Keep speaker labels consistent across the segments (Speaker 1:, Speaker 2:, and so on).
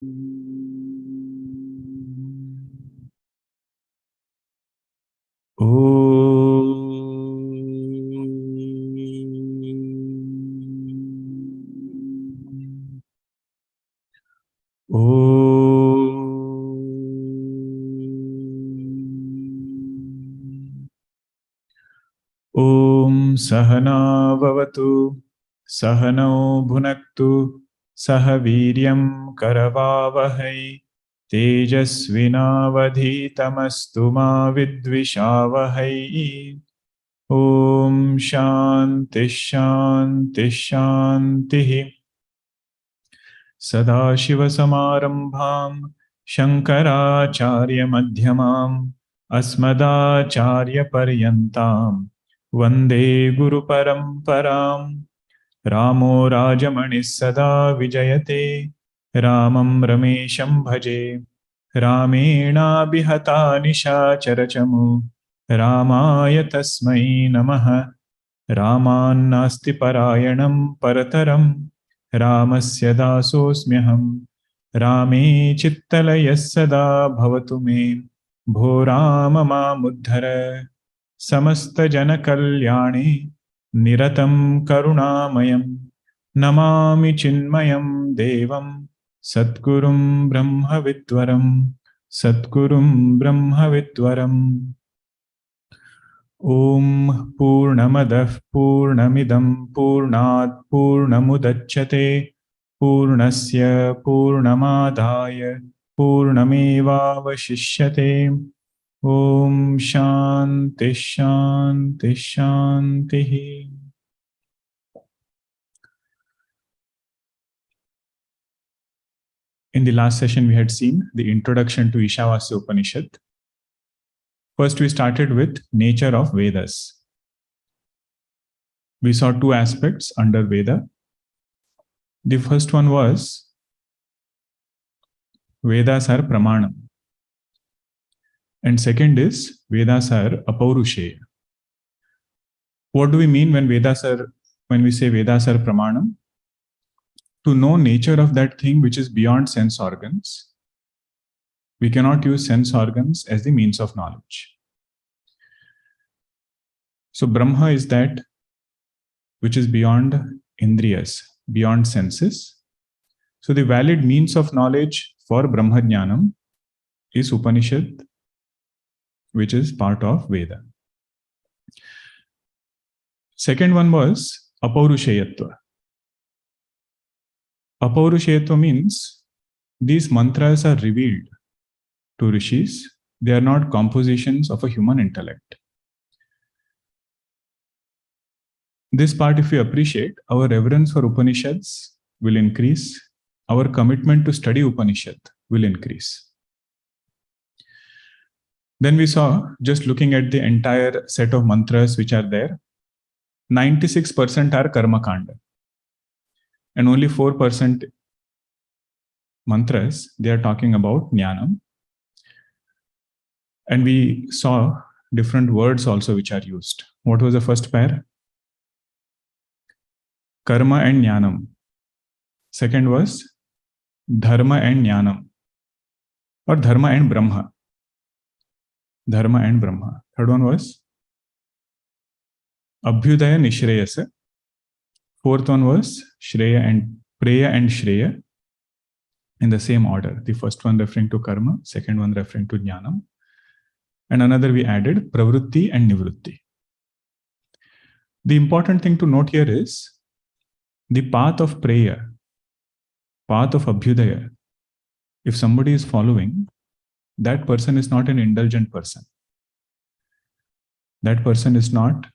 Speaker 1: Om Sahana Vavatu Sahano Bhunaktu Sahaviryam Karavavahai Tejasvinavadhitamastu ma vidvishavahai. Om Shanti Shanti Shanti. Sadashivasamarambham Shankaracharya Madhyamam Asmadacharya Paryantam Vande Guru Paramparam. Ramo Rajamani Sada Vijayate Ramam Ramesham Bhaje Ramena Bihata Nishachaраchamu Ramaya Tasmai Namaha. Ramannasti Parayanam Parataram Ramasya Dasosmyaham. Rame Chittalaya Sada Bhavatu Me Bho Rama Mamuddhara Samasta Jana Kalyani Niratam Karunamayam Namami Chinmayam Devam Satgurum Brahma Vidwaram Satgurum Brahma Vidwaram. Om Poornamadah Poornamidam Poornat Poornamudachyate Poornasya Poornamadaya Poornamevavashishyate. Om Shanti Shanti Shanti. In the last session, we had seen the introduction to Ishavasyopanishad. First, we started with nature of Vedas. We saw two aspects under Veda. The first one was Vedas are Pramanam. And second is Vedas are Apaurushaya. What do we mean when we say Vedas are Pramanam? To know nature of that thing which is beyond sense organs. We cannot use sense organs as the means of knowledge. So Brahma is that which is beyond Indriyas, beyond senses. So the valid means of knowledge for Brahma Jnanam is Upanishad, which is part of Veda. Second one was Apaurushayatva. Apaurushayatva means these mantras are revealed to rishis. They are not compositions of a human intellect. This part, if we appreciate, our reverence for Upanishads will increase. Our commitment to study Upanishad will increase. Then we saw, just looking at the entire set of mantras which are there, 96% are Karma Kanda. And only 4% mantras, they are talking about Jnanam. And we saw different words also which are used. What was the first pair? Karma and Jnanam. Second was Dharma and Jnanam. Or Dharma and Brahma. Dharma and Brahma. Third one was Abhyudaya Nishreyasa. Fourth one was Shreyah and Preyah and Shreyah in the same order. The first one referring to Karma, second one referring to Jnanam. And another we added Pravrutti and Nivrutti. The important thing to note here is the path of Preyah, path of Abhyudaya. If somebody is following, that person is not an indulgent person. That person is not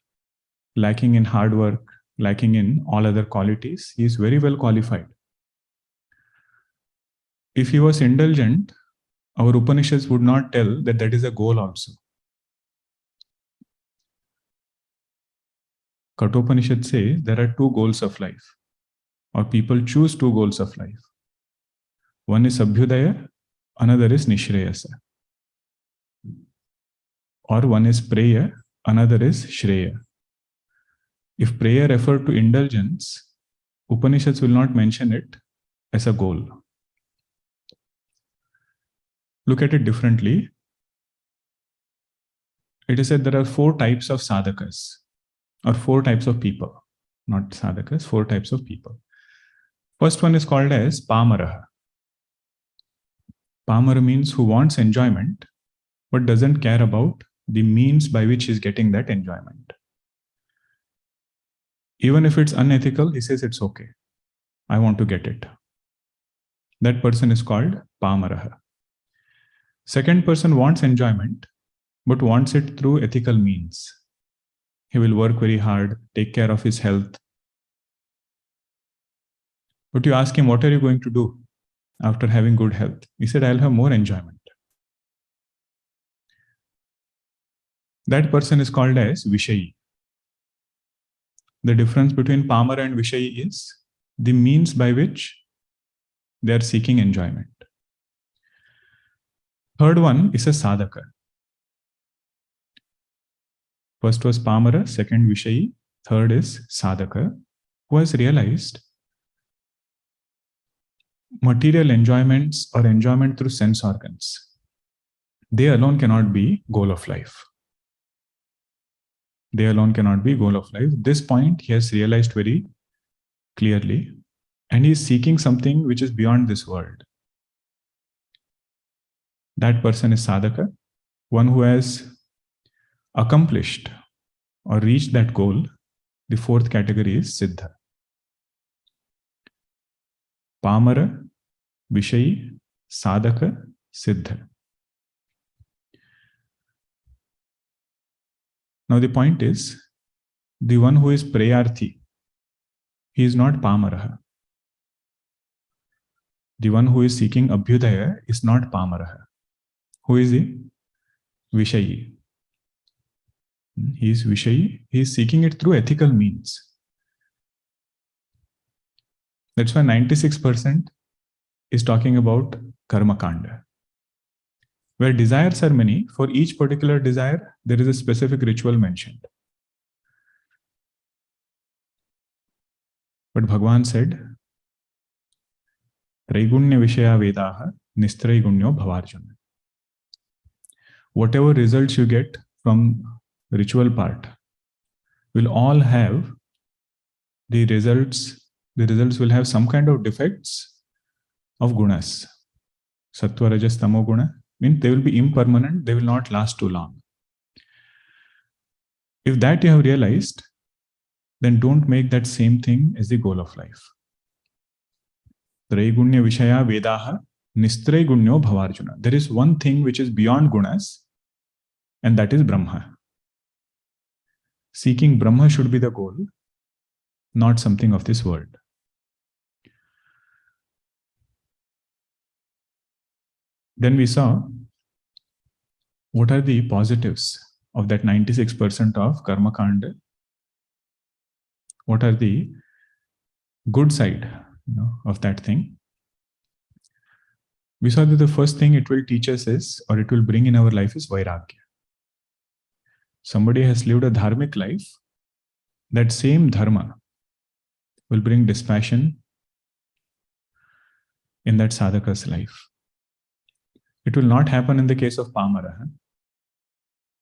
Speaker 1: lacking in hard work, lacking in all other qualities. He is very well qualified. If he was indulgent, our Upanishads would not tell that that is a goal also. Kathopanishad says there are two goals of life, or people choose two goals of life. One is Abhyudaya, another is Nishreyasa. Or one is Preyah, another is Shreyah. If Preyah referred to indulgence, Upanishads will not mention it as a goal. look at it differently. It is said there are 4 types of sadhakas, or 4 types of people, not sadhakas, 4 types of people. First one is called as Pamara. Pamara means who wants enjoyment, but doesn't care about the means by which he's getting that enjoyment. Even if it's unethical, he says it's okay. I want to get it. That person is called Pamara. Second person wants enjoyment, but wants it through ethical means. He will work very hard, take care of his health. But you ask him, what are you going to do after having good health? He said, I'll have more enjoyment. That person is called as Vishayi. The difference between Pamara and Vishayi is the means by which they are seeking enjoyment. Third one is a Sadhaka. First was Pamara, second Vishayi, third is Sadhaka, who has realized material enjoyments or enjoyment through sense organs, they alone cannot be goal of life. They alone cannot be goal of life. This point he has realized very clearly, and he is seeking something which is beyond this world. That person is Sadhaka, one who has accomplished or reached that goal. The fourth category is Siddha. Pamara, Vishayi, Sadhaka, Siddha. Now the point is, the one who is Preyarthi, he is not Pamara. The one who is seeking Abhyudaya is not Pamara. Who is he? Vishayi. He is Vishayi. He is seeking it through ethical means. That's why 96% is talking about Karma Kanda. Where desires are many, for each particular desire, there is a specific ritual mentioned. But Bhagavan said, Traigunya Vishaya Vedaha Nistraigunya Bhavarjuna. Whatever results you get from ritual part will all have the results will have some kind of defects of gunas. Sattva, Rajas, Tamo guna means they will be impermanent, they will not last too long. If that you have realized, then don't make that same thing as the goal of life. Traigunya Vishaya Vedaha Nistraigunya Bhavarjuna. There is one thing which is beyond gunas, and that is Brahma. Seeking Brahma should be the goal, not something of this world. Then we saw what are the positives of that 96% of Karma Kanda. What are the good side of that thing? We saw that the first thing it will teach us is, or it will bring in our life, is Vairagya. Somebody has lived a dharmic life, that same dharma will bring dispassion in that sadhaka's life. It will not happen in the case of Pamara.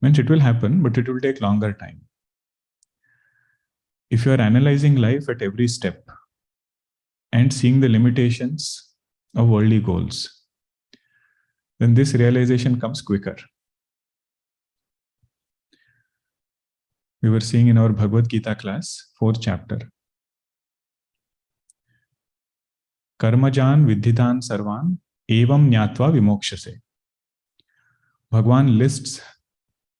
Speaker 1: Means it will happen, but it will take longer time. If you are analyzing life at every step and seeing the limitations of worldly goals, then this realization comes quicker. We were seeing in our Bhagavad Gita class, 4th chapter. Karmajan vidhitan sarvan evam nyatva vimokshase. Bhagwan lists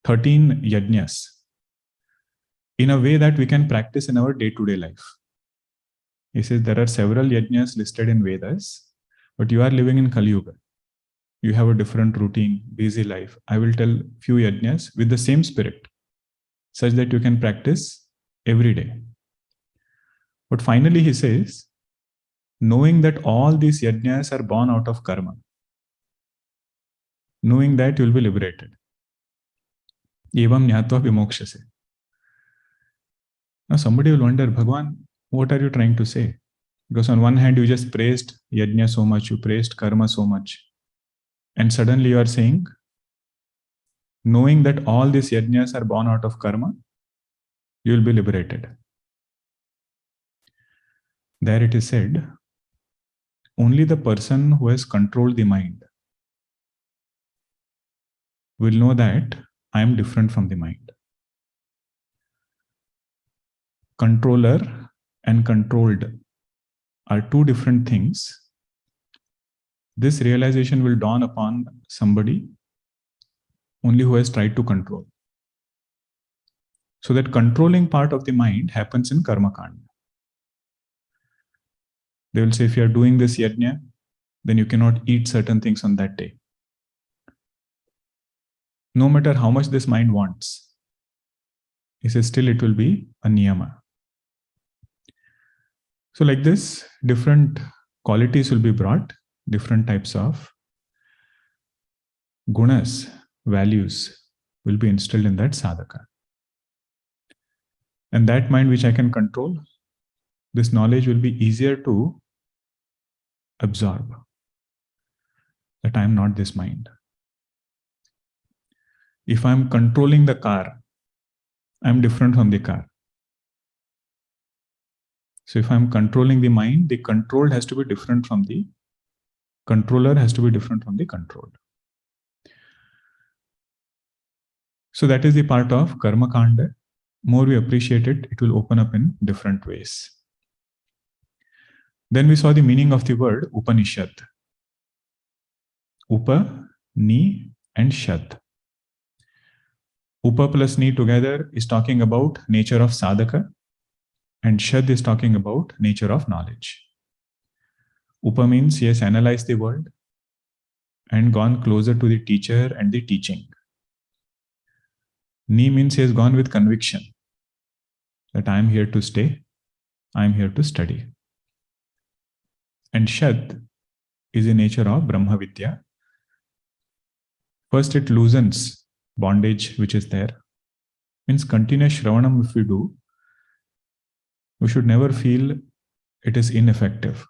Speaker 1: 13 yajnas in a way that we can practice in our day-to-day life. He says there are several yajnas listed in Vedas, but you are living in Kali Yuga. You have a different routine, busy life. I will tell few yajnas with the same spirit, such that you can practice every day. But finally he says, knowing that all these yajnas are born out of karma, knowing that you will be liberated. Evam nyatva vimokshase. Now somebody will wonder, Bhagwan, what are you trying to say? Because on one hand you just praised yajna so much, you praised karma so much. And suddenly you are saying, knowing that all these yajnas are born out of karma, you will be liberated. There it is said, only the person who has controlled the mind will know that I am different from the mind. Controller and controlled are two different things. This realization will dawn upon somebody only who has tried to control. So that controlling part of the mind happens in karma kanda. They will say, if you are doing this yajna, then you cannot eat certain things on that day. No matter how much this mind wants, he says still it will be a niyama. So like this, different qualities will be brought, different types of gunas, values will be instilled in that sadhaka. And that mind which I can control, this knowledge will be easier to absorb. That I am not this mind. If I am controlling the car, I am different from the car. So if I am controlling the mind, the controlled has to be different from the controller, has to be different from the controlled. So that is the part of karma kanda. More we appreciate it, it will open up in different ways. Then we saw the meaning of the word Upanishad. Upa, Ni, and Shad. Upa plus Ni together is talking about nature of sadhaka, and Shad is talking about nature of knowledge. Upa means he has analyzed the world and gone closer to the teacher and the teaching. Ni means he has gone with conviction that I am here to stay, I am here to study. And Shad is the nature of Brahma Vidya. First, it loosens bondage which is there. Means continuous Shravanam if we do, we should never feel it is ineffective.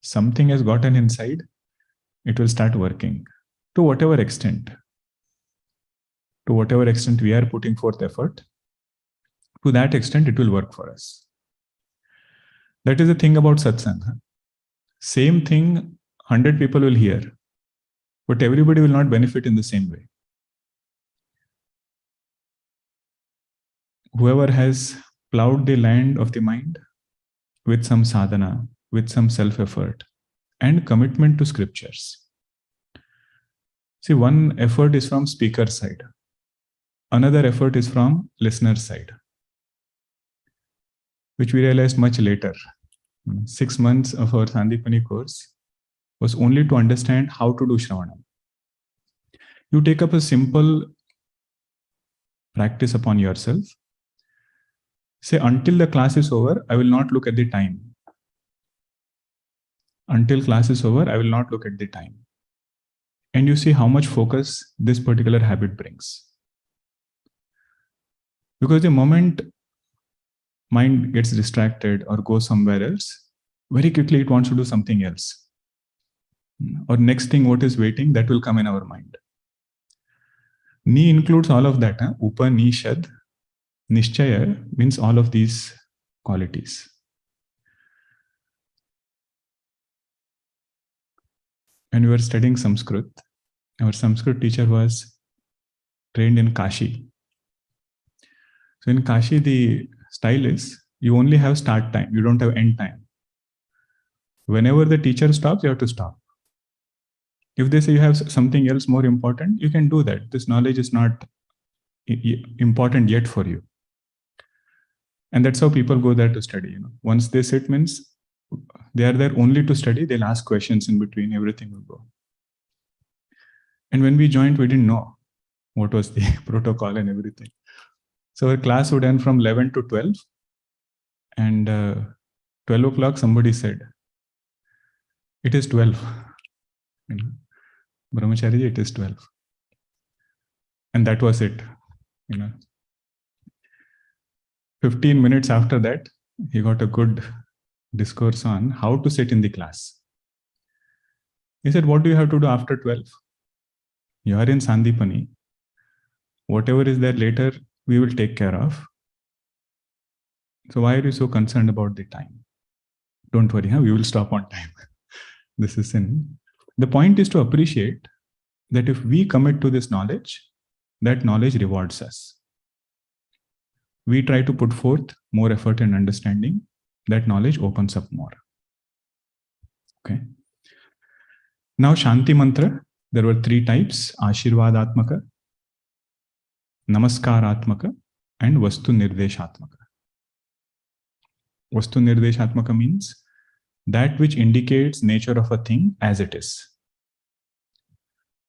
Speaker 1: Something has gotten inside, it will start working to whatever extent. To whatever extent we are putting forth effort, to that extent it will work for us. That is the thing about satsanga. Same thing 100 people will hear, but everybody will not benefit in the same way. Whoever has plowed the land of the mind with some sadhana, with some self-effort and commitment to scriptures. See, one effort is from speaker side. Another effort is from listener side, which we realized much later. 6 months of our Sandeepany course was only to understand how to do Shravanam. You take up a simple practice upon yourself. Say, until the class is over, I will not look at the time. Until class is over, I will not look at the time. And you see how much focus this particular habit brings. Because the moment mind gets distracted or goes somewhere else, very quickly it wants to do something else. Or next thing what is waiting, that will come in our mind. Ni includes all of that. Upa, Ni, Shad. Nishchaya means all of these qualities. When we were studying Sanskrit, our Sanskrit teacher was trained in Kashi. So in Kashi, the style is, you only have start time, you don't have end time. Whenever the teacher stops, you have to stop. If they say you have something else more important, you can do that. This knowledge is not important yet for you. And that's how people go there to study. Once they sit, means they are there only to study. They'll ask questions in between, everything will go. And when we joined, we didn't know what was the protocol and everything. So our class would end from 11 to 12. And 12 o'clock, somebody said, it is 12. Brahmacharya, it is 12. And that was it. 15 minutes after that, he got a good discourse on how to sit in the class. He said, what do you have to do after 12? You are in Sandeepany. Whatever is there later, we will take care of. So why are you so concerned about the time? Don't worry, we will stop on time. This is sin. The point is to appreciate that if we commit to this knowledge, that knowledge rewards us. We try to put forth more effort and understanding, that knowledge opens up more. Okay. Now Shanti Mantra, there were 3 types: Ashirvadatmaka, Namaskaratmaka, and Vastu Nirdeshatmaka. Vastu Nirdeshatmaka means that which indicates nature of a thing as it is.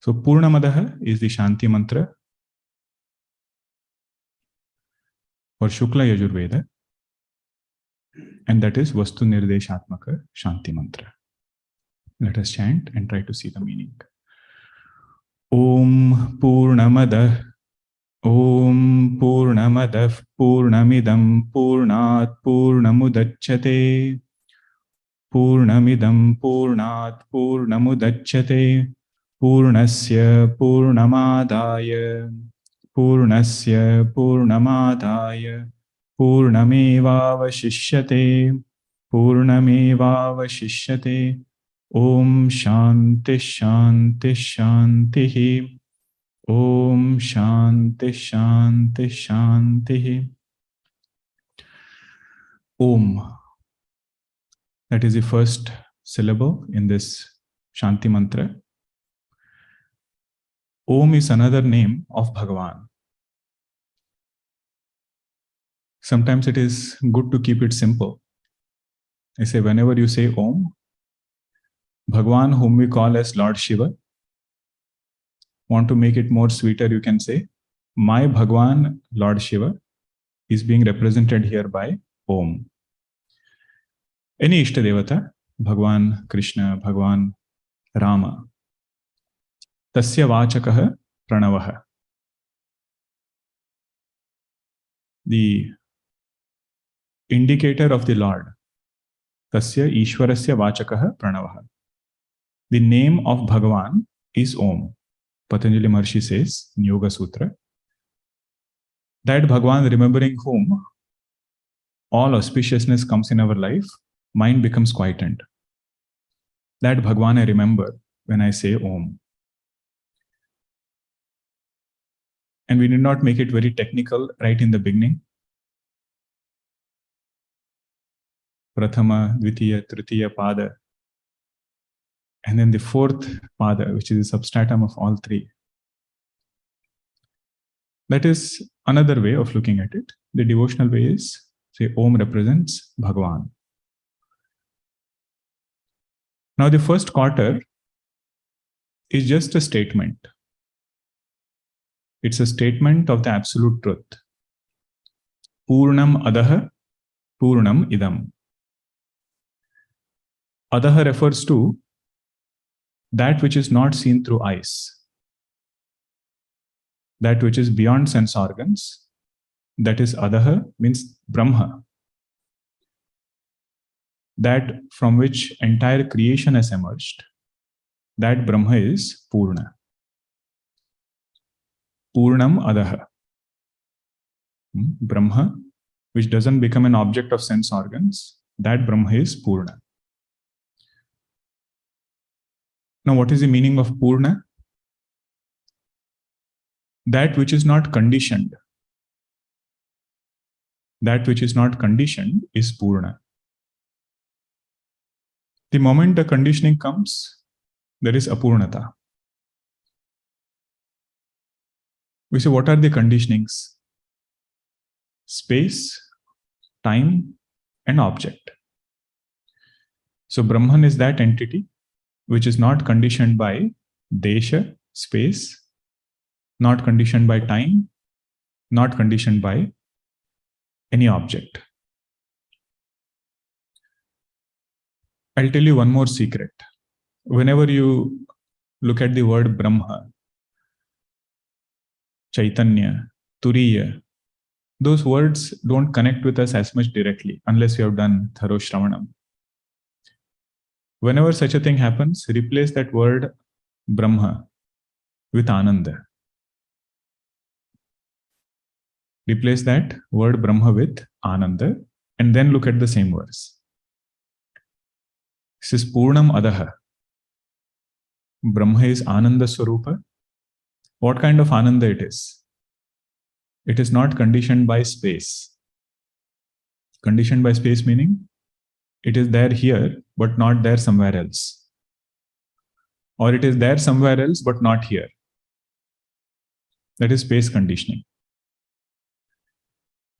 Speaker 1: So Poornamadah is the Shanti Mantra for Shukla Yajurveda, and that is Vastu Nirdeshatmaka Shanti Mantra. Let us chant and try to see the meaning. Om Poornamadah Om Poornamadah Poornamidam Poornat Poornamudachyate Poornamidam Poornat Poornamudachyate Purnasya Purnamadaya Purnasya Purnamadaya Purnamevavashishyate Purnamevavashishyate. Om Shanti Shanti Shanti. Om Shanti Shanti Shanti. Om. That is the first syllable in this Shanti Mantra. Om is another name of Bhagavan. Sometimes it is good to keep it simple. I say, whenever you say Om, Bhagavan, whom we call as Lord Shiva, want to make it more sweeter, you can say, my Bhagavan, Lord Shiva, is being represented here by Om. Any Ishtadevata, Bhagavan Krishna, Bhagavan Rama, Tasya Vachakaha Pranavaha. The indicator of the Lord, Tasya Ishwarasya Vachakaha Pranavaha. The name of Bhagavan is Om. Patanjali Maharshi says in Yoga Sutra that Bhagavan, remembering whom all auspiciousness comes in our life, mind becomes quietened. That Bhagavan I remember when I say Om. And we did not make it very technical right in the beginning. Prathama, Dvitiya, Tritiya Pada. And then the 4th Pada, which is the substratum of all 3. That is another way of looking at it. The devotional way is, say, Om represents Bhagavan. Now the first quarter is just a statement. It's a statement of the absolute truth. Purnam Adhah, Purnam Idam. Adhah refers to that which is not seen through eyes, that which is beyond sense organs. That is Adhah, means Brahma. That from which entire creation has emerged. That Brahma is Purna. Purnam Adhah. Brahma, which doesn't become an object of sense organs, that Brahma is Purna. Now, what is the meaning of Purna? That which is not conditioned. That which is not conditioned is Purna. The moment the conditioning comes, there is Apurnata. We say, what are the conditionings? Space, time, and object. So Brahman is that entity which is not conditioned by desha, space, not conditioned by time, not conditioned by any object. I'll tell you one more secret. Whenever you look at the word Brahma, Chaitanya, Turiya, those words don't connect with us as much directly unless you have done thorough Shravanam. Whenever such a thing happens, replace that word Brahma with Ananda. Replace that word Brahma with Ananda and then look at the same verse. This is Purnam Adhah. Brahma is Ananda Swarupa. What kind of Ananda it is? It is not conditioned by space. Conditioned by space meaning it is there here, but not there somewhere else. Or it is there somewhere else, but not here. That is space conditioning.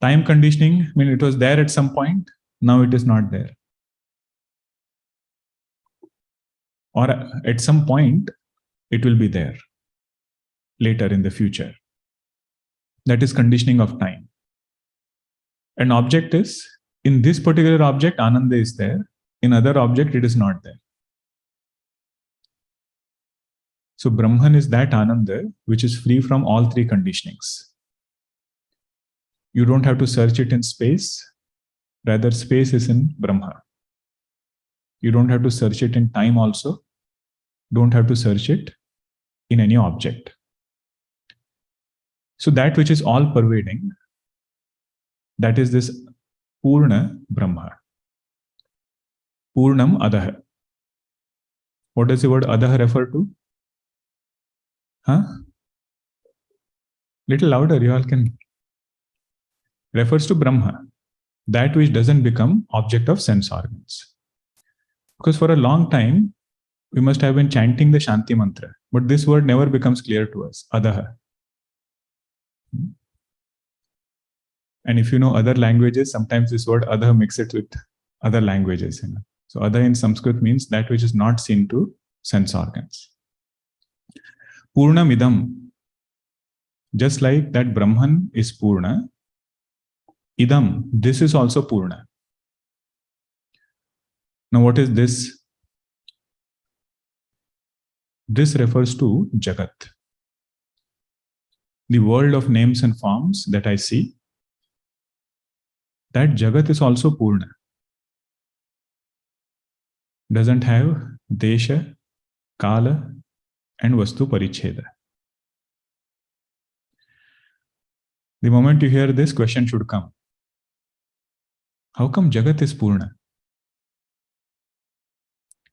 Speaker 1: Time conditioning means it was there at some point, now it is not there. Or at some point, it will be there later in the future. That is conditioning of time. An object is, in this particular object, Ananda is there. In other object, it is not there. So Brahman is that Ananda which is free from all three conditionings. You don't have to search it in space. Rather, space is in Brahma. You don't have to search it in time also. Don't have to search it in any object. So that which is all pervading, that is this Purna Brahma. Purnam Adhah. What does the word Adhah refer to? Little louder, you all can. Refers to Brahma, that which doesn't become object of sense organs. Because for a long time, we must have been chanting the Shanti Mantra, but this word never becomes clear to us, Adhah. And if you know other languages, sometimes this word Adhah mix it with other languages. So Adhah in Sanskrit means that which is not seen to sense organs. Purnamidam. Just like that Brahman is Purna, Idam, this is also Purna. Now what is this? This refers to Jagat. The world of names and forms that I see, that Jagat is also Purna. Doesn't have Desha, Kala and Vastu Paricheda. The moment you hear this, question should come. How come Jagat is Purna?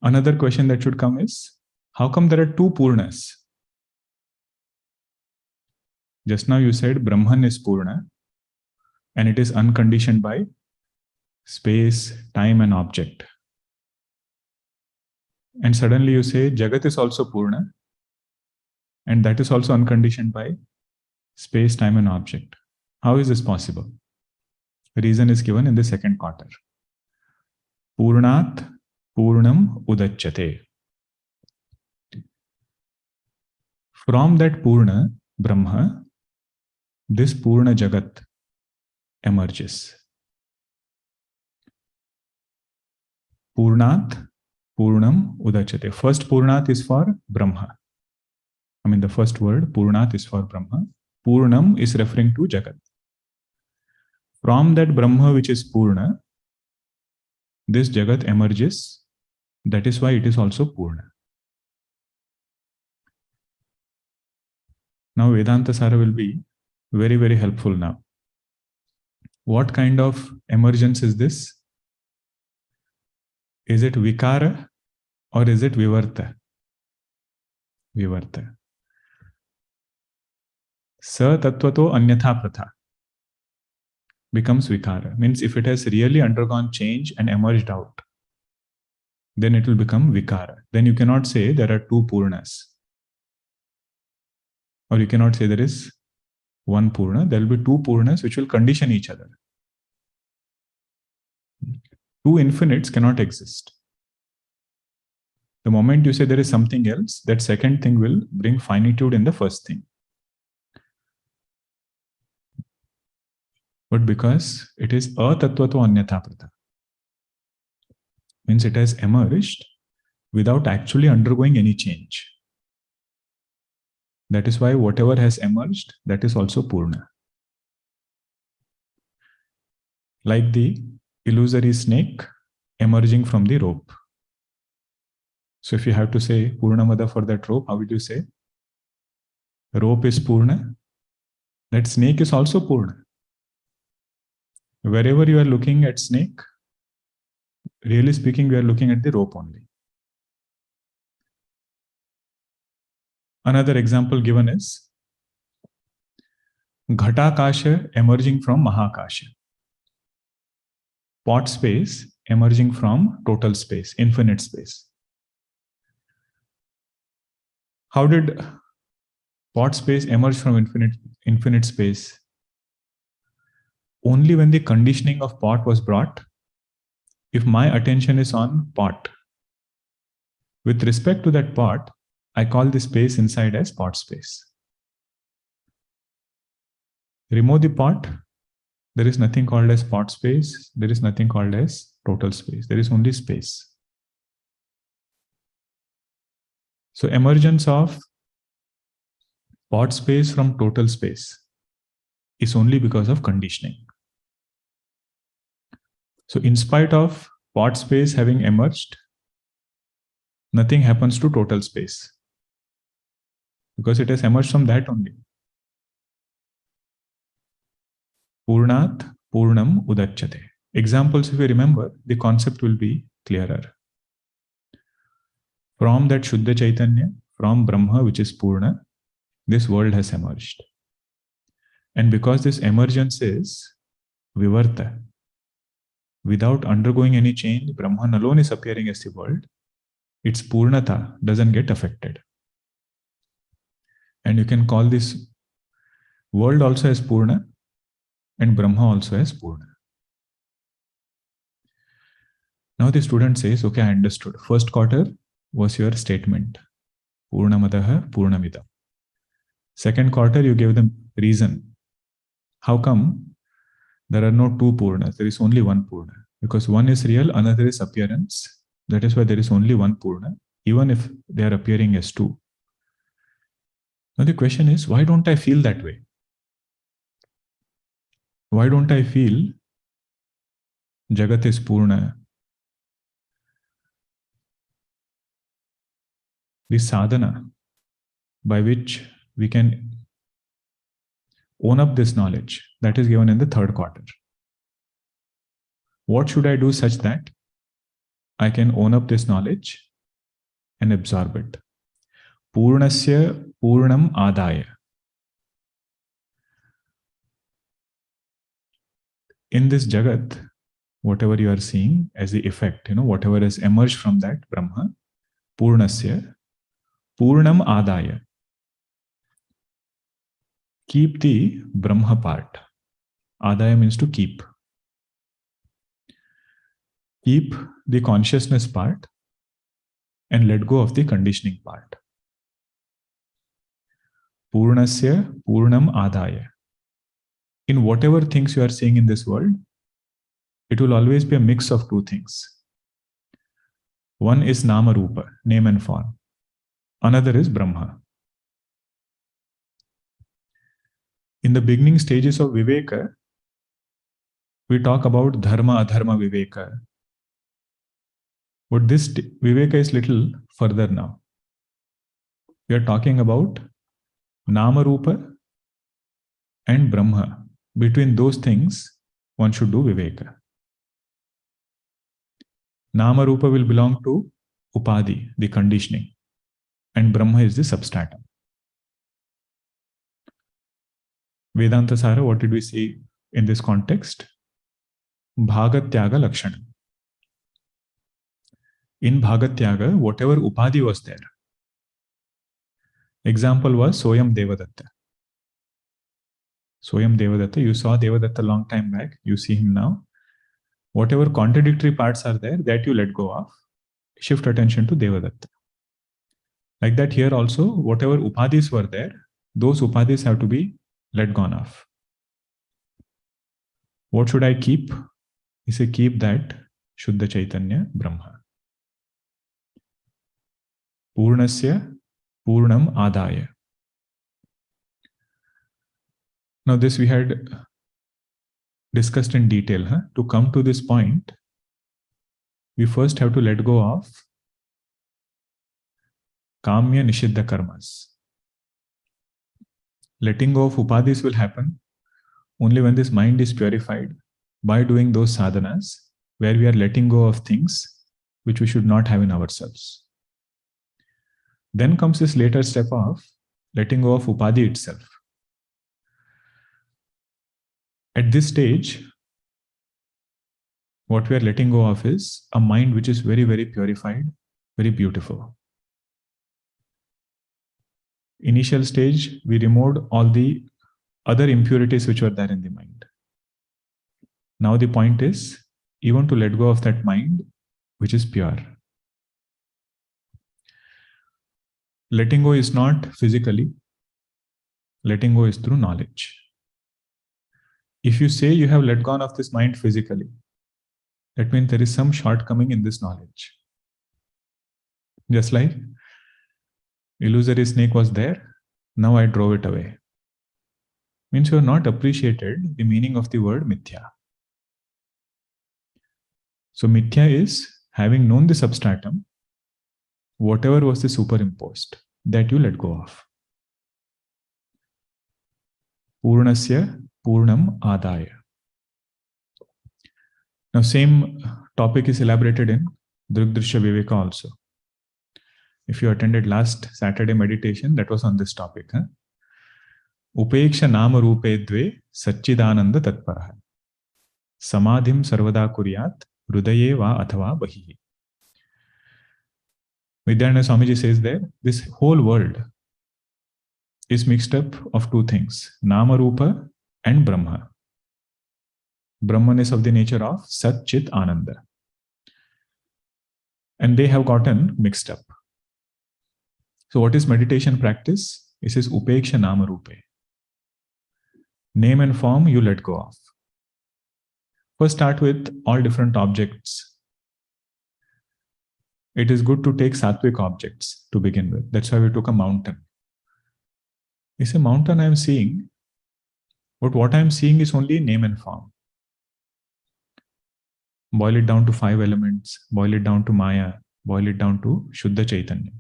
Speaker 1: Another question that should come is, how come there are two Purnas? Just now you said Brahman is Purna and it is unconditioned by space, time and object. And suddenly you say Jagat is also Purna and that is also unconditioned by space, time and object. How is this possible? The reason is given in the second quarter. Purnat Purnam Udachyate. From that Purna, Brahma, this Purna Jagat emerges. Purnat Purnam Udachyate. First Purnat is for Brahma. The first word, Purnat, is for Brahma. Purnam is referring to Jagat. From that Brahma which is Purna, this Jagat emerges. That is why it is also Purna. Now Vedanta Sara will be very, very helpful now. What kind of emergence is this? Is it Vikara or is it Vivarta? Vivarta. Sa Tattvato Anyatha Pratha becomes Vikara. Means if it has really undergone change and emerged out, then it will become Vikara. Then you cannot say there are two Purnas. Or you cannot say there is one Purna. There will be two Purnas which will condition each other. Two infinites cannot exist. The moment you say there is something else, that second thing will bring finitude in the first thing. But because it is atattvato anyatha pratha, means it has emerged without actually undergoing any change. That is why whatever has emerged, that is also Purna. Like the illusory snake emerging from the rope. So if you have to say Poornamadah for that rope, how would you say? Rope is Purna. That snake is also Purna. Wherever you are looking at snake, really speaking, we are looking at the rope only. Another example given is Ghatakasha emerging from Mahakasha. Pot space emerging from total space, infinite space. How did pot space emerge from infinite space? Only when the conditioning of pot was brought. If my attention is on pot, with respect to that pot, I call the space inside as pot space. Remove the pot, there is nothing called as pot space, there is nothing called as total space, there is only space. So emergence of pot space from total space is only because of conditioning. So in spite of pot space having emerged, nothing happens to total space because it has emerged from that only. Purnat Purnam Udachyate. Examples, if you remember, the concept will be clearer. From that Shuddha Chaitanya, from Brahma, which is Purna, this world has emerged. And because this emergence is Vivarta, without undergoing any change, Brahman alone is appearing as the world, its Purnata doesn't get affected. And you can call this world also as Purna and Brahma also as Purna. Now the student says, okay, I understood. First quarter was your statement. Poornamadah, Poornamidam. Second quarter, you gave them reason. How come there are no two Purnas? There is only one Purna. Because one is real, another is appearance. That is why there is only one Purna, even if they are appearing as two. Now the question is, why don't I feel that way? Why don't I feel Jagat is Purna? The sadhana by which we can own up this knowledge, that is given in the third quarter. What should I do such that I can own up this knowledge and absorb it? Purnasya Purnam Adhaya. In this Jagat, whatever you are seeing as the effect, whatever has emerged from that Brahma, Purnasya Purnam Adhaya. Keep the Brahma part. Adhaya means to keep. Keep the consciousness part and let go of the conditioning part. Purnasya Purnam Adhaya. In whatever things you are seeing in this world, it will always be a mix of two things. One is Nama Rupa, name and form. Another is Brahma. In the beginning stages of Viveka, we talk about Dharma, Adharma, Viveka. But this Viveka is little further now. We are talking about Nama Rupa and Brahma. Between those things, one should do Viveka. Nama Rupa will belong to Upadhi, the conditioning, and Brahma is the substratum. Vedanta Sara, what did we see in this context? Bhagatyaga Lakshana. In Bhagatyaga, whatever Upadhi was there. Example was Soham Devadatta. Soham Devadatta, you saw Devadatta long time back, you see him now. Whatever contradictory parts are there, that you let go of. Shift attention to Devadatta. Like that here also, whatever Upadhis were there, those Upadhis have to be let gone of. What should I keep? He said, keep that Shuddha Chaitanya Brahma. Purnasya Purnam Adhaya. Now this we had discussed in detail. To come to this point, we first have to let go of kamya nishiddha karmas. Letting go of upadhis will happen only when this mind is purified by doing those sadhanas where we are letting go of things which we should not have in ourselves. Then comes this later step of letting go of upadhi itself. At this stage, what we are letting go of is a mind which is very, very purified, very beautiful. Initial stage, we removed all the other impurities which were there in the mind. Now the point is, even to let go of that mind which is pure. Letting go is not physically. Letting go is through knowledge. If you say you have let go of this mind physically, that means there is some shortcoming in this knowledge. Just like illusory snake was there, now I drove it away. Means you have not appreciated the meaning of the word mithya. So mithya is having known the substratum, whatever was the superimposed, that you let go of. Purnasya Purnam Adhaya. Now same topic is elaborated in Drigdrishya Viveka also. If you attended last Saturday meditation, that was on this topic. Upeksha nama rupe dve satchidananda tatparaha. Samadhim sarvada kuryat hrudaye va athava bahihi. Vidyananda Swamiji says there, this whole world is mixed up of two things, Nama Rupa and Brahma. Brahman is of the nature of Sat Chit Ananda. And they have gotten mixed up. So what is meditation practice? It says Upeksha Nama Rupe. Name and form you let go of. First start with all different objects. It is good to take sattvic objects to begin with. That's why we took a mountain. It's a mountain I am seeing, but what I am seeing is only name and form. Boil it down to 5 elements, boil it down to Maya, boil it down to Shuddha Chaitanya.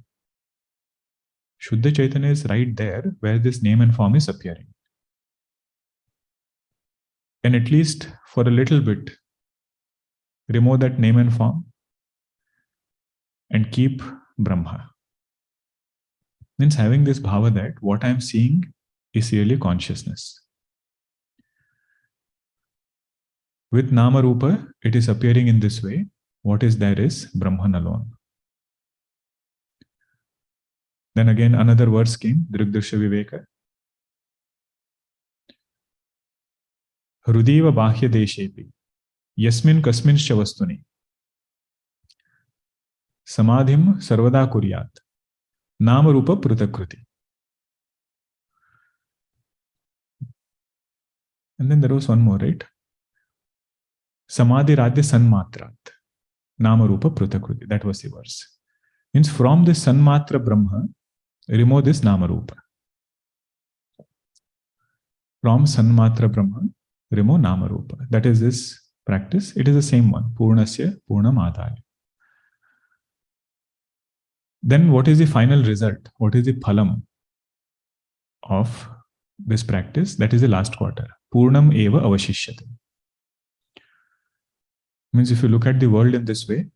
Speaker 1: Shuddha Chaitanya is right there where this name and form is appearing. And at least for a little bit, remove that name and form and keep Brahma. Means having this bhava that what I am seeing is really consciousness. With Nama Rupa, it is appearing in this way. What is there is Brahman alone. Then again another verse came, Drigdrishya Viveka. Hrudiva Bahya Deshepi Yasmin Kasmin Shavastuni Samadhim Sarvada Kuryat Nama Rupa Prutakriti. And then there was one more, right? Samadhi Radhya Sanmatrat Nama Rupa Prutakriti. That was the verse. Means from this Sanmatra Brahma, remove this Nama Rupa. From Sanmatra Brahma, remove Nama Rupa. That is this practice. It is the same one. Purnasya Purnamadaya. Then what is the final result? What is the phalam of this practice? That is the last quarter. Purnam eva avashishyate. Means if you look at the world in this way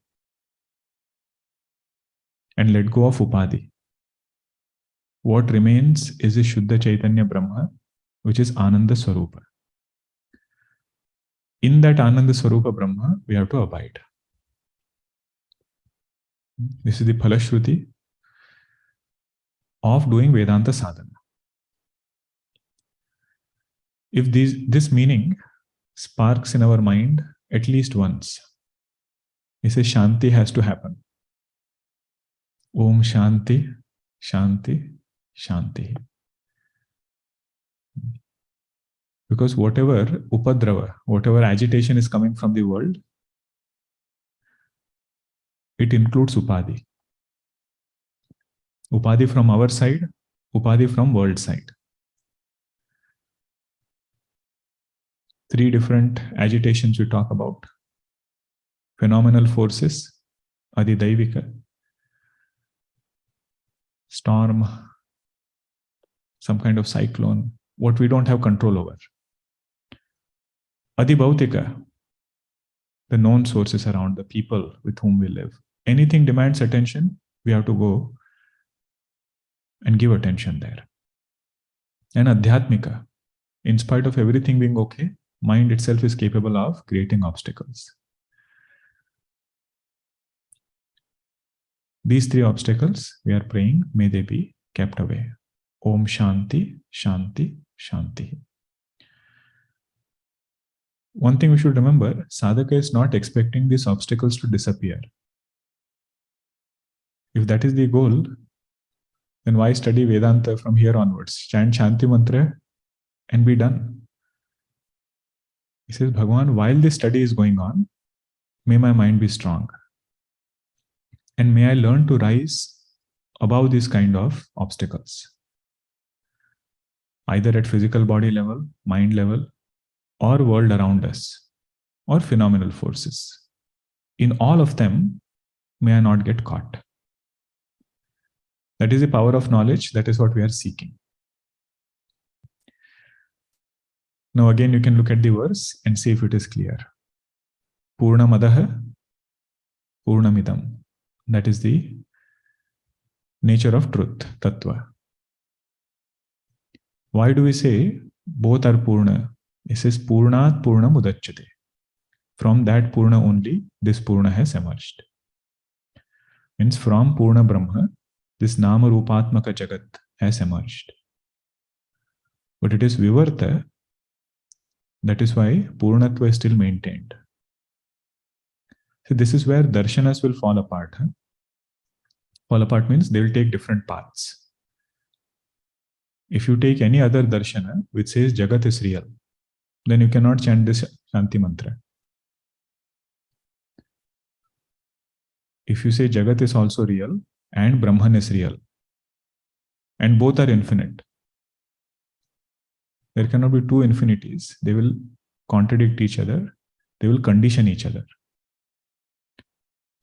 Speaker 1: and let go of upadhi, what remains is the Shuddha Chaitanya Brahma, which is Ananda Swarupa. In that Ananda Swarupa Brahma, we have to abide. This is the Phalashruti of doing Vedanta Sadhana. If this meaning sparks in our mind at least once, it says Shanti has to happen. Om Shanti, Shanti, Shanti. Because whatever upadrava, whatever agitation is coming from the world, it includes upadhi. Upadhi from our side, upadhi from world side. 3 different agitations we talk about. Phenomenal forces, Adidaivika. storm, some kind of cyclone, what we don't have control over. Adhibhautika, the known sources around, the people with whom we live. Anything demands attention, we have to go and give attention there. And Adhyatmika, in spite of everything being okay, mind itself is capable of creating obstacles. These three obstacles, we are praying, may they be kept away. Om Shanti, Shanti, Shanti. One thing we should remember, sadhaka is not expecting these obstacles to disappear. If that is the goal, then why study Vedanta from here onwards? Chant Shanti Mantra and be done. He says, Bhagavan, while this study is going on, may my mind be strong. And may I learn to rise above these kind of obstacles. Either at physical body level, mind level, or world around us, or phenomenal forces. In all of them, may I not get caught. That is the power of knowledge. That is what we are seeking. Now again, you can look at the verse and see if it is clear. Poornamadah, Purnamidam. That is the nature of truth, tattva. Why do we say both are Purna? It says Purnat Purnam Udachyate. From that Purna only, this Purna has emerged. Means from Purna Brahma, this Nama Rupatmaka Jagat has emerged. But it is Vivarta, that is why Purnatva is still maintained. So this is where darshanas will fall apart. Fall apart means they will take different paths. If you take any other darshana which says Jagat is real, then you cannot chant this Shanti Mantra. If you say Jagat is also real and Brahman is real, and both are infinite, there cannot be two infinities. They will contradict each other. They will condition each other.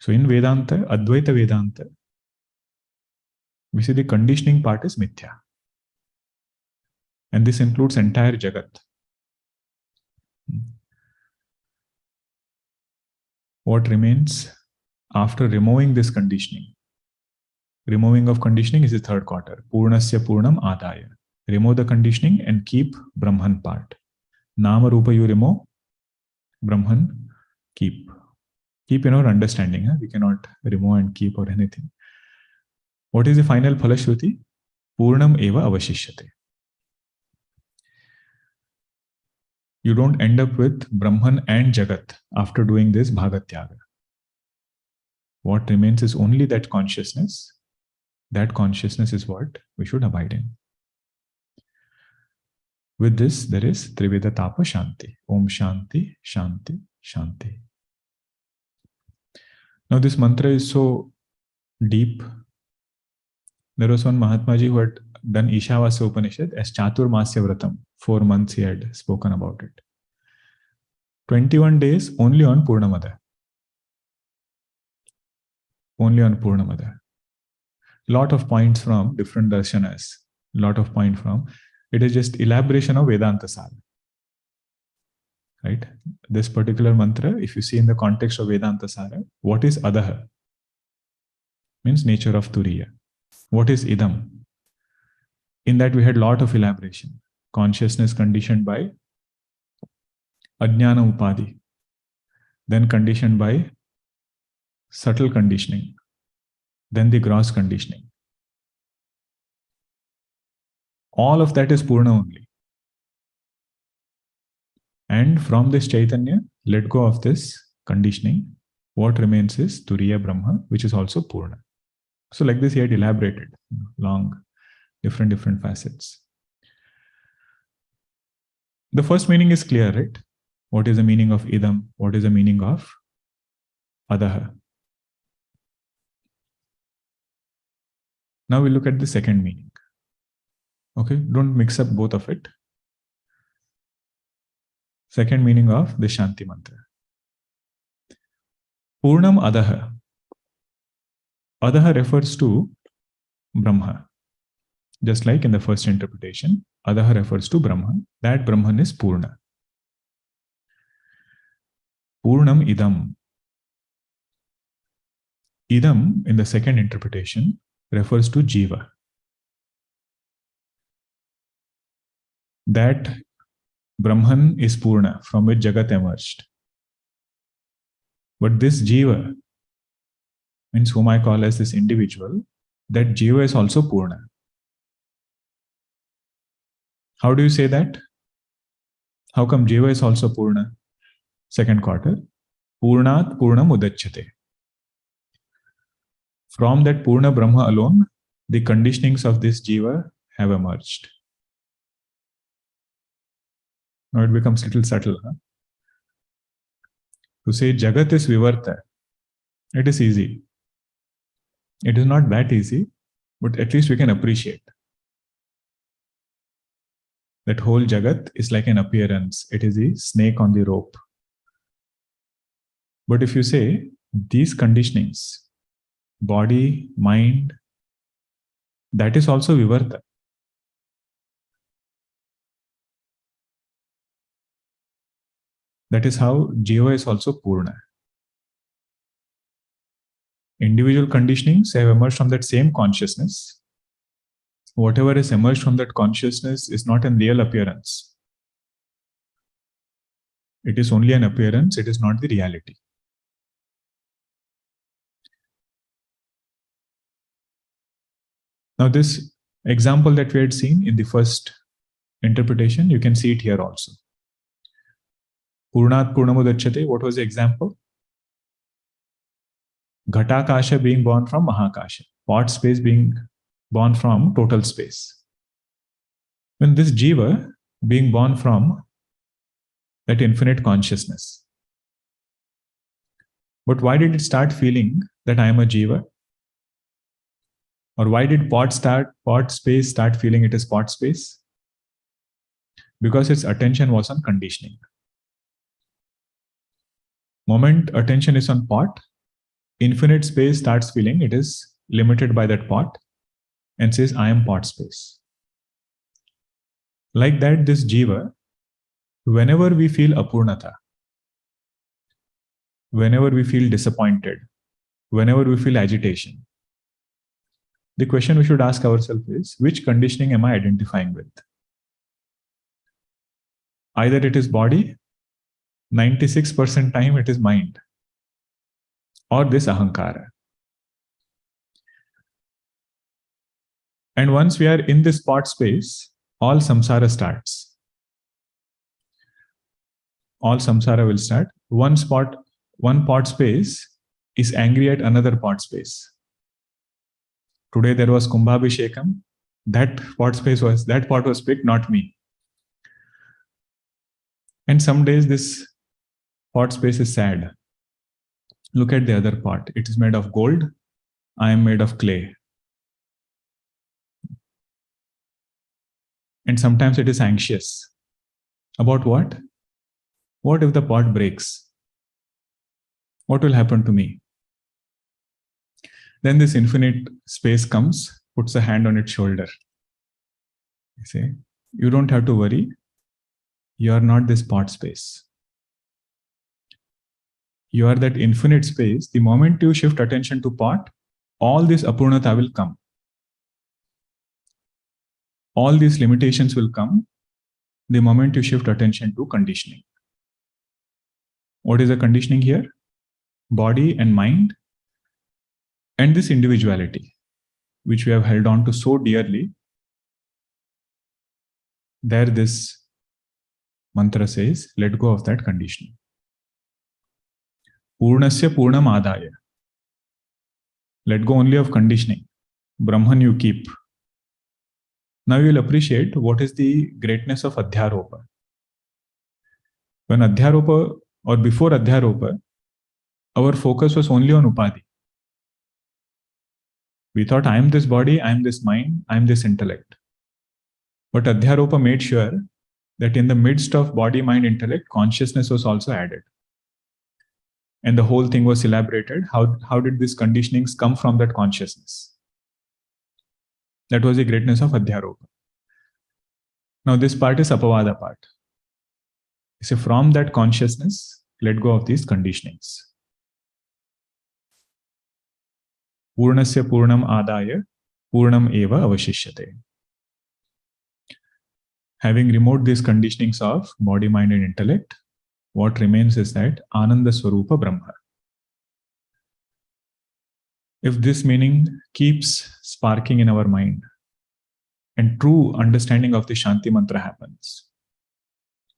Speaker 1: So in Vedanta, Advaita Vedanta, we see the conditioning part is Mithya. And this includes entire Jagat. What remains after removing this conditioning? Removing of conditioning is the third quarter. Purnasya Purnam Adhaya. Remove the conditioning and keep Brahman part. Nama Rupa you remove, Brahman keep. Keep in our understanding. We cannot remove and keep or anything. What is the final Phalashruti? Purnam eva avashishyate. You don't end up with Brahman and Jagat after doing this Bhagatyaga. What remains is only that consciousness. That consciousness is what we should abide in. With this, there is Triveda Tapa Shanti. Om Shanti, Shanti, Shanti. Now this mantra is so deep. There was one Mahatmaji who had done Ishavasyopanishad as Chaturmasya Vratam. 4 months he had spoken about it. 21 days only on Poornamadah. Only on Poornamadah. Lot of points from different darshanas. Lot of points from. It is just elaboration of Vedanta Sadhana. Right? This particular mantra, if you see in the context of Vedanta Sadhana, what is Adhah? Means nature of Turiya. What is Idam? In that we had lot of elaboration. Consciousness conditioned by Ajnana Upadi. Then conditioned by subtle conditioning. Then the gross conditioning. All of that is Purna only. And from this Chaitanya, let go of this conditioning. What remains is Turiya Brahma, which is also Purna. So like this he had elaborated long, different facets. The first meaning is clear, right? What is the meaning of Idam? What is the meaning of Adhah? Now we look at the second meaning. Okay, don't mix up both of it. Second meaning of the Shanti Mantra. Purnam Adhah. Adhah refers to Brahma. Just like in the first interpretation, Adhah refers to Brahman. That Brahman is Purna. Purnamidam. Idam, in the second interpretation, refers to Jiva. That Brahman is Purna, from which Jagat emerged. But this Jiva, means whom I call as this individual, that Jiva is also Purna. How do you say that? How come Jiva is also Purna? Second quarter. Purnat Purnam Udachyate. From that Purna Brahma alone, the conditionings of this Jiva have emerged. Now it becomes a little subtle. To say Jagat is Vivarta, it is easy. It is not that easy, but at least we can appreciate. That whole Jagat is like an appearance. It is the snake on the rope. But if you say these conditionings, body, mind, that is also Vivarta. That is how Jiva is also Purna. Individual conditionings have emerged from that same consciousness. Whatever is emerged from that consciousness is not a real appearance. It is only an appearance, it is not the reality. Now this example that we had seen in the first interpretation, you can see it here also. Purnat Purnamudachyate, what was the example? Ghatakasha being born from Mahakasha, pot space being born from total space. When this Jiva being born from that infinite consciousness. But why did it start feeling that I am a Jiva? Or why did pot space start feeling it is pot space? Because its attention was on conditioning. Moment attention is on pot, infinite space starts feeling it is limited by that pot and says, I am pot space. Like that, this Jiva, whenever we feel apurnata, whenever we feel disappointed, whenever we feel agitation, the question we should ask ourselves is, which conditioning am I identifying with? Either it is body, 96% time it is mind, or this ahankara. And once we are in this pot space, all samsara starts. All samsara will start. One pot space is angry at another pot space. Today there was Kumbhabhishekam. That pot was picked, not me. And some days this pot space is sad. Look at the other pot. It is made of gold. I am made of clay. And sometimes it is anxious. About what? What if the pot breaks? What will happen to me? Then this infinite space comes, puts a hand on its shoulder. You say, you don't have to worry. You are not this pot space. You are that infinite space. The moment you shift attention to pot, all this apurnata will come. All these limitations will come the moment you shift attention to conditioning. What is the conditioning here? Body and mind, and this individuality, which we have held on to so dearly. There this mantra says, let go of that conditioning. Purnasya Purnamadaya. Let go only of conditioning. Brahman you keep. Now you will appreciate what is the greatness of Adhyaropa. When Adhyaropa, or before Adhyaropa, our focus was only on Upadhi. We thought, I am this body, I am this mind, I am this intellect. But Adhyaropa made sure that in the midst of body, mind, intellect, consciousness was also added. And the whole thing was elaborated. How did these conditionings come from that consciousness? That was the greatness of Adhyaropa. Now this part is Apavada part. So from that consciousness, let go of these conditionings. Purnasya Purnam Adaya Purnam Eva Avashishyate. Having removed these conditionings of body, mind and intellect, what remains is that Ananda Swarupa Brahma. If this meaning keeps sparking in our mind and true understanding of the Shanti Mantra happens,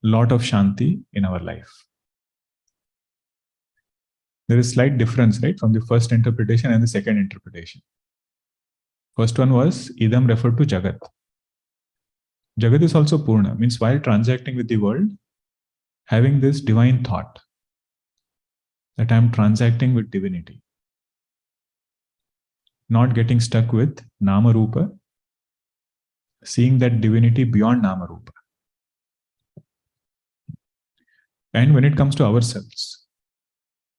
Speaker 1: lot of Shanti in our life. There is slight difference, right, from the first interpretation and the second interpretation. First one was Idam referred to Jagat. Jagat is also Purna, means while transacting with the world, having this divine thought that I am transacting with divinity. Not getting stuck with Nama Rupa, seeing that divinity beyond Nama Rupa. And when it comes to ourselves,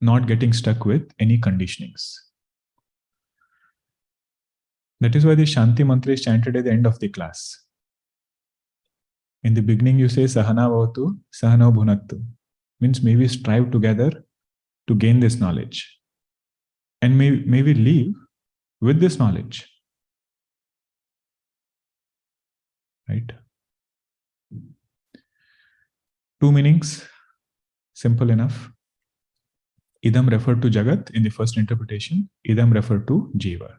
Speaker 1: not getting stuck with any conditionings. That is why the Shanti Mantra is chanted at the end of the class. In the beginning you say Sahana Bhavatu, Sahana Bhunaktu. Means may we strive together to gain this knowledge. And may we live with this knowledge. Right? Two meanings, simple enough. Idam referred to Jagat in the first interpretation. Idam referred to Jiva.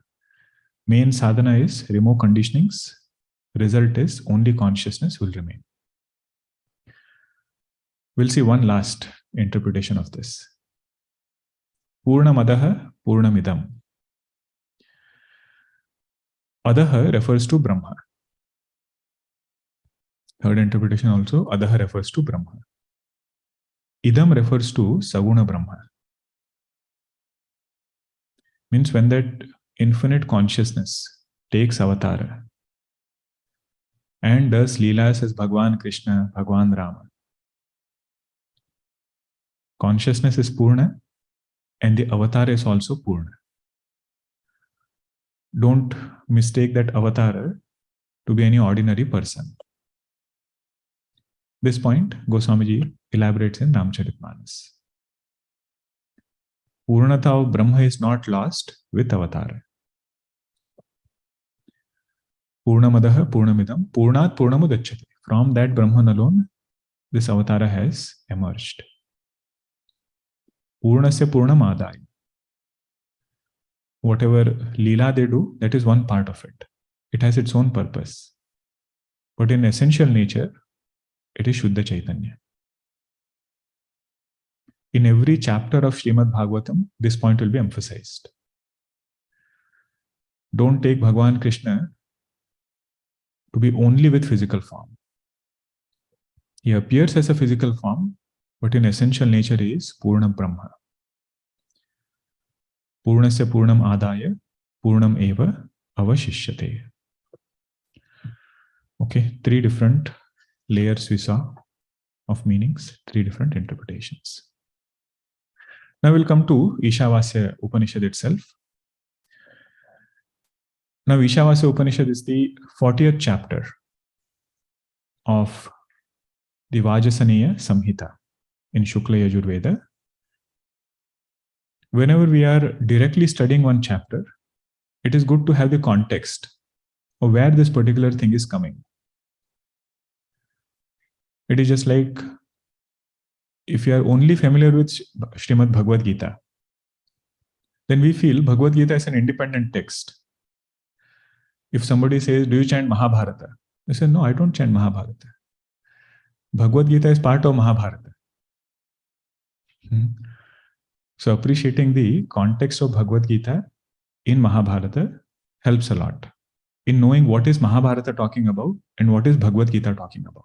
Speaker 1: Main sadhana is remove conditionings. Result is only consciousness will remain. We'll see one last interpretation of this. Poornamadah, Poornamidam. Adhah refers to Brahma. Third interpretation also, Adhah refers to Brahma. Idam refers to Saguna Brahma. Means when that infinite consciousness takes avatar and does Leelas as Bhagwan Krishna, Bhagwan Rama. Consciousness is Purna and the avatar is also Purna. Don't mistake that avatar to be any ordinary person. This point, Goswamiji elaborates in Ramcharitmanas. Purnata of Brahma is not lost with avatar. Purnamadaha, Purnamidam, Purnat Purnamudachyate. From that Brahman alone, this avatara has emerged. Purnasya Purnamadaya. Whatever Leela they do, that is one part of it. It has its own purpose. But in essential nature, it is Shuddha Chaitanya. In every chapter of Srimad Bhagavatam, this point will be emphasized. Don't take Bhagwan Krishna to be only with physical form. He appears as a physical form, but in essential nature he is Purna Brahma. Purnasya Purnam Adaya, Purnam Eva Avashishyate. Okay, three different layers we saw of meanings, three different interpretations. Now we'll come to Ishavasya Upanishad itself. Now Ishavasya Upanishad is the 40th chapter of the Vajasaniya Samhita in Shukla Yajurveda. Whenever we are directly studying one chapter, it is good to have the context of where this particular thing is coming. It is just like if you are only familiar with Srimad Bhagavad Gita, then we feel Bhagavad Gita is an independent text. If somebody says, do you chant Mahabharata? I say, no, I don't chant Mahabharata. Bhagavad Gita is part of Mahabharata. So appreciating the context of Bhagavad Gita in Mahabharata helps a lot in knowing what is Mahabharata talking about and what is Bhagavad Gita talking about.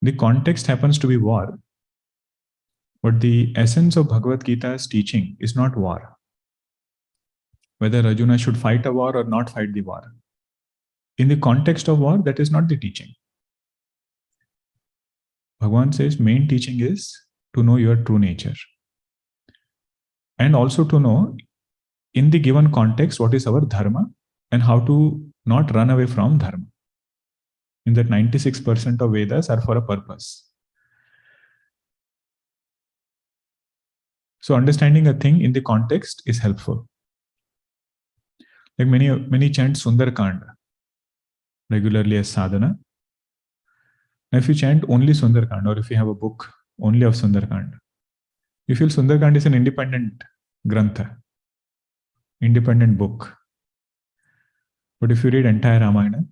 Speaker 1: The context happens to be war, but the essence of Bhagavad Gita's teaching is not war. Whether Arjuna should fight a war or not fight the war. In the context of war, that is not the teaching. Bhagavan says main teaching is to know your true nature. And also to know in the given context what is our dharma and how to not run away from dharma. In that 96% of Vedas are for a purpose. So understanding a thing in the context is helpful. Like many chant Sundar Kanda regularly as sadhana. Now if you chant only Sundar Kanda, or if you have a book only of Sundar Kanda, you feel Sundar Kanda is an independent grantha, independent book. But if you read entire Ramayana,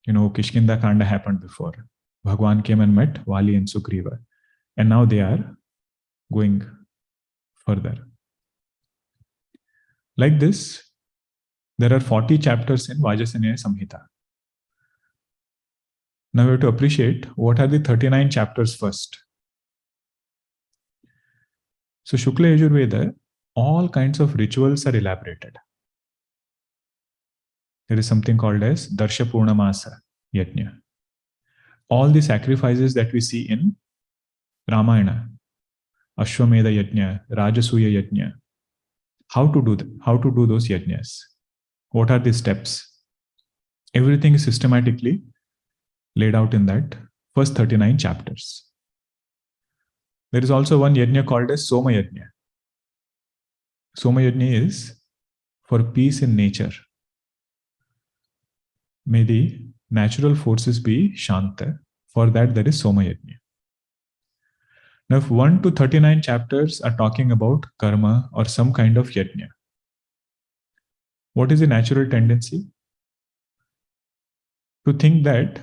Speaker 1: Kishkinda Kanda happened before. Bhagwan came and met Vali and Sugriva. And now they are going further. Like this, there are 40 chapters in Vajrayana Samhita. Now we have to appreciate what are the 39 chapters first. So Shukla Yajurveda, all kinds of rituals are elaborated. There is something called as Darsha Poornamasa Yajna. All the sacrifices that we see in Ramayana, Ashwamedha Yajna, Rajasuya Yajna, how to do those yajnas? What are the steps? Everything is systematically laid out in that first 39 chapters. There is also one yajna called as Soma Yajna. Soma Yajna is for peace in nature. May the natural forces be Shanta. For that, there is Soma Yajna. Now, if 1 to 39 chapters are talking about karma or some kind of yajna, what is the natural tendency? To think that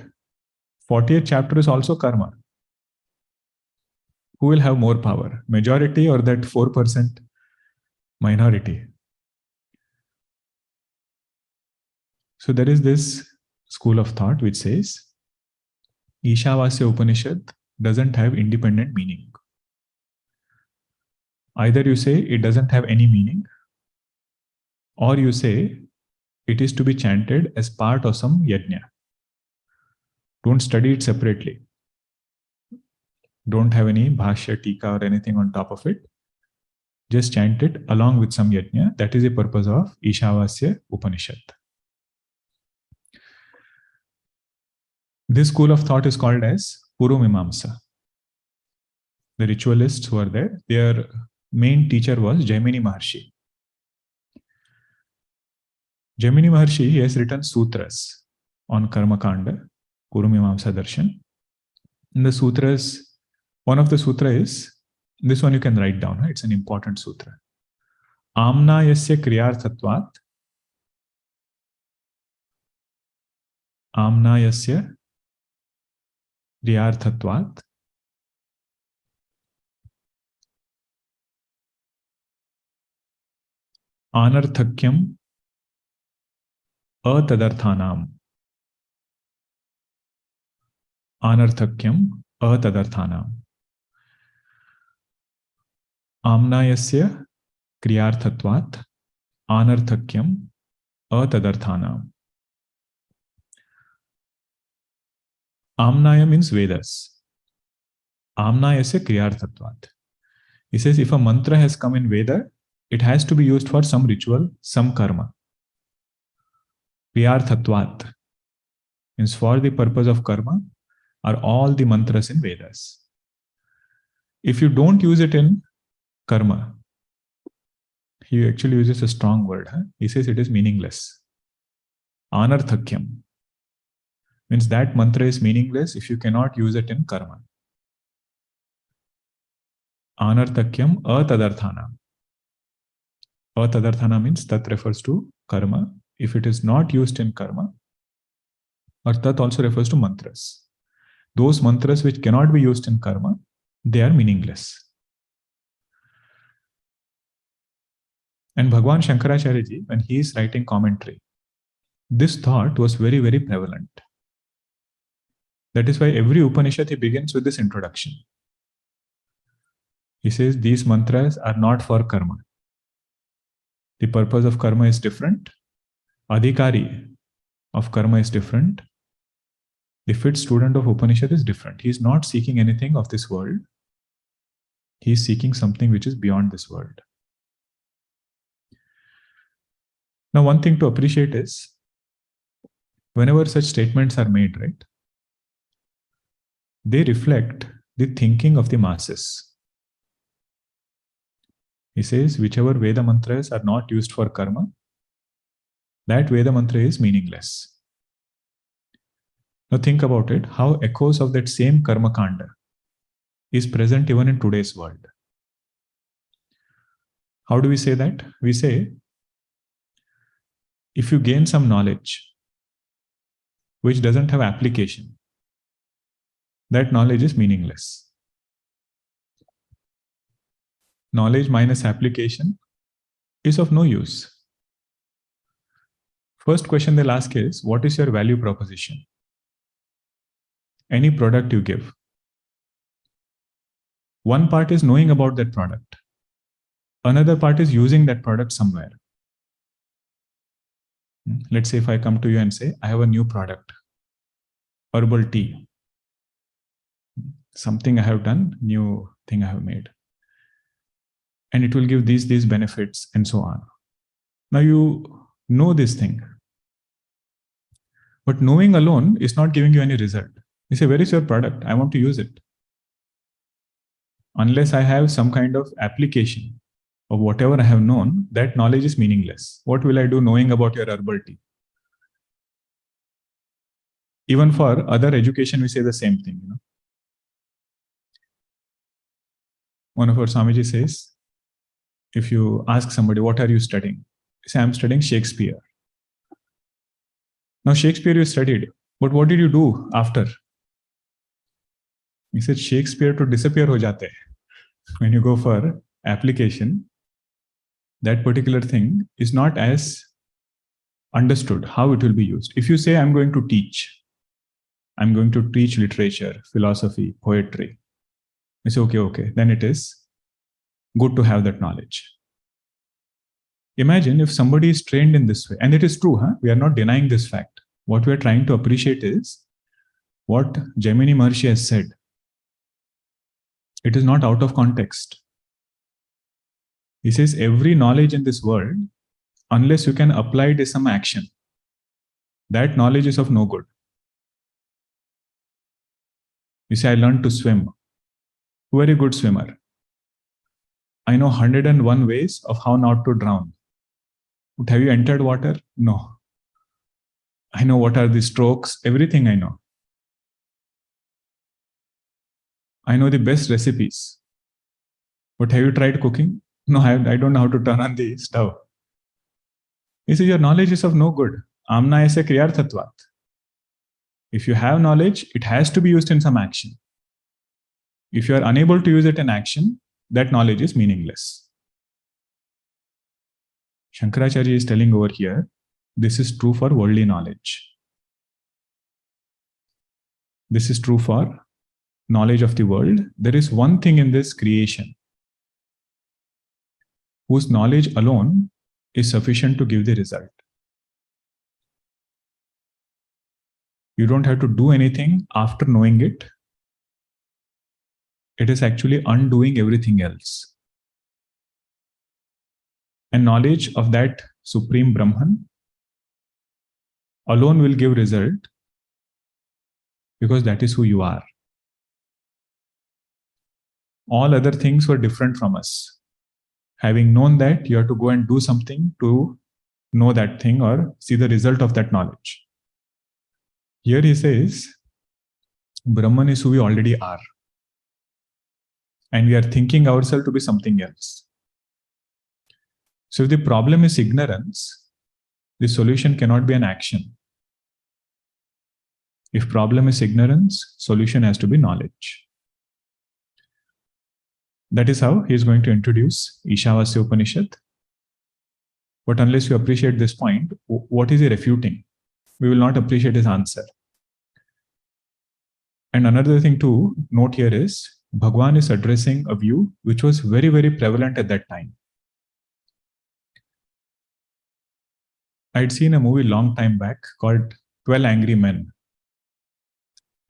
Speaker 1: 40th chapter is also karma. Who will have more power? Majority or that 4% minority? So there is this school of thought which says Ishavasyopanishad doesn't have independent meaning. Either you say it doesn't have any meaning, or you say it is to be chanted as part of some yajna. Don't study it separately. Don't have any bhashya, tika or anything on top of it. Just chant it along with some yajna. That is the purpose of Ishavasya Upanishad. This school of thought is called as Purvamimamsakas. The ritualists who are there, their main teacher was Jaimini Maharshi. Jaimini Maharshi, he has written sutras on Karma Kanda, Purvamimamsa Darshan. In the sutras, one of the sutra is, this one you can write down, it's an important sutra. Amna yasya kriyarthatvat, Amna yasya kriyarthatvat, Anarthakyam atadarthanam. Anarthakyam atadarthanam. Amnayasya kriyarthatvat anarthakyam atadarthanam. Amnaya means Vedas. Amnayasya kriyarthatvat. He says if a mantra has come in Veda, it has to be used for some ritual, some karma. Kriyarthatvat means for the purpose of karma are all the mantras in Vedas. If you don't use it in karma, he actually uses a strong word. He says it is meaningless. Anarthakyam means that mantra is meaningless if you cannot use it in karma. Anarthakyam atadarthana. Atadarthana means that refers to karma. If it is not used in karma, or tat also refers to mantras. Those mantras which cannot be used in karma, they are meaningless. And Bhagwan Shankaracharya ji, when he is writing commentary, this thought was very, very prevalent. That is why every Upanishad he begins with this introduction. He says these mantras are not for karma. The purpose of karma is different. Adhikari of karma is different. The fit student of Upanishad is different. He is not seeking anything of this world. He is seeking something which is beyond this world. Now, one thing to appreciate is whenever such statements are made, right, they reflect the thinking of the masses. He says, whichever Veda mantras are not used for karma, that Veda mantra is meaningless. Now think about it, how echoes of that same karma kanda is present even in today's world. How do we say that? We say, if you gain some knowledge which doesn't have application, that knowledge is meaningless. Knowledge minus application is of no use. First question they'll ask is, what is your value proposition? Any product you give. One part is knowing about that product. Another part is using that product somewhere. Let's say if I come to you and say, I have a new product, herbal tea. Something I have done, new thing I have made. And it will give these benefits and so on. Now you know this thing. But knowing alone is not giving you any result. You say, where is your product? I want to use it. Unless I have some kind of application of whatever I have known, that knowledge is meaningless. What will I do knowing about your herbal tea? Even for other education, we say the same thing. One of our Swamiji says, if you ask somebody, what are you studying? You say, I'm studying Shakespeare. Now Shakespeare you studied, but what did you do after? He said, Shakespeare to disappear ho jate. When you go for application, that particular thing is not as understood how it will be used. If you say, I'm going to teach literature, philosophy, poetry, you say, okay, then it is good to have that knowledge. Imagine if somebody is trained in this way, and it is true, we are not denying this fact. What we are trying to appreciate is what Jaimini Maharshi has said. It is not out of context. He says, every knowledge in this world, unless you can apply it as some action, that knowledge is of no good. You say, I learned to swim. Very good swimmer. I know 101 ways of how not to drown. But have you entered water? No. I know what are the strokes, everything I know. I know the best recipes. But have you tried cooking? No, I don't know how to turn on the stove. You see, your knowledge is of no good. Amna aise kriyarthatvat. If you have knowledge, it has to be used in some action. If you are unable to use it in action, that knowledge is meaningless. Shankaracharya is telling over here, this is true for worldly knowledge. This is true for knowledge of the world. There is one thing in this creation whose knowledge alone is sufficient to give the result. You don't have to do anything after knowing it. It is actually undoing everything else. And knowledge of that Supreme Brahman alone will give result because that is who you are. All other things were different from us. Having known that, you have to go and do something to know that thing or see the result of that knowledge. Here he says, Brahman is who we already are. And we are thinking ourselves to be something else. So if the problem is ignorance, the solution cannot be an action. If problem is ignorance, solution has to be knowledge. That is how he is going to introduce Ishavasyopanishad. But unless you appreciate this point, what is he refuting? We will not appreciate his answer. And another thing to note here is, Bhagwan is addressing a view which was very, very prevalent at that time. I'd seen a movie long time back called 12 Angry Men.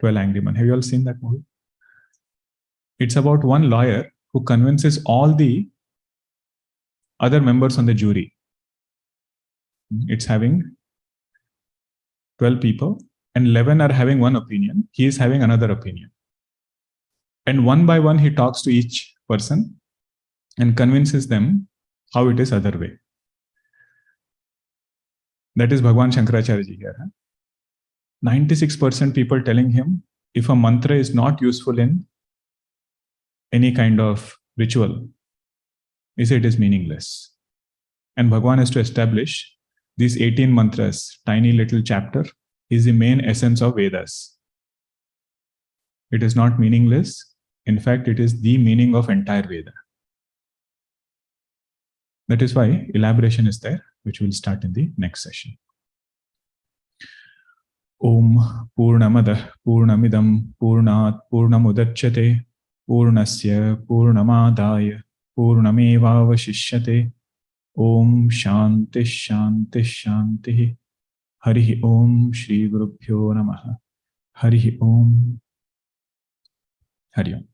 Speaker 1: 12 Angry Men. Have you all seen that movie? It's about one lawyer who convinces all the other members on the jury. It's having 12 people, and 11 are having one opinion. He is having another opinion. And one by one, he talks to each person and convinces them how it is other way. That is Bhagwan Shankaracharya ji here. 96% people telling him, if a mantra is not useful in any kind of ritual, it is meaningless. And Bhagwan has to establish these 18 mantras, tiny little chapter, is the main essence of Vedas. It is not meaningless. In fact, it is the meaning of entire Veda. That is why elaboration is there, which will start in the next session. Om Poornamadah Poornamidam Purnat Purnamudachyate Purnasya Purnamadaya Purnamevavashishyate. Om Shanti Shanti Shanti. Harihi Om Shri Gurubhyo Namaha. Harihi Om. Hari Om.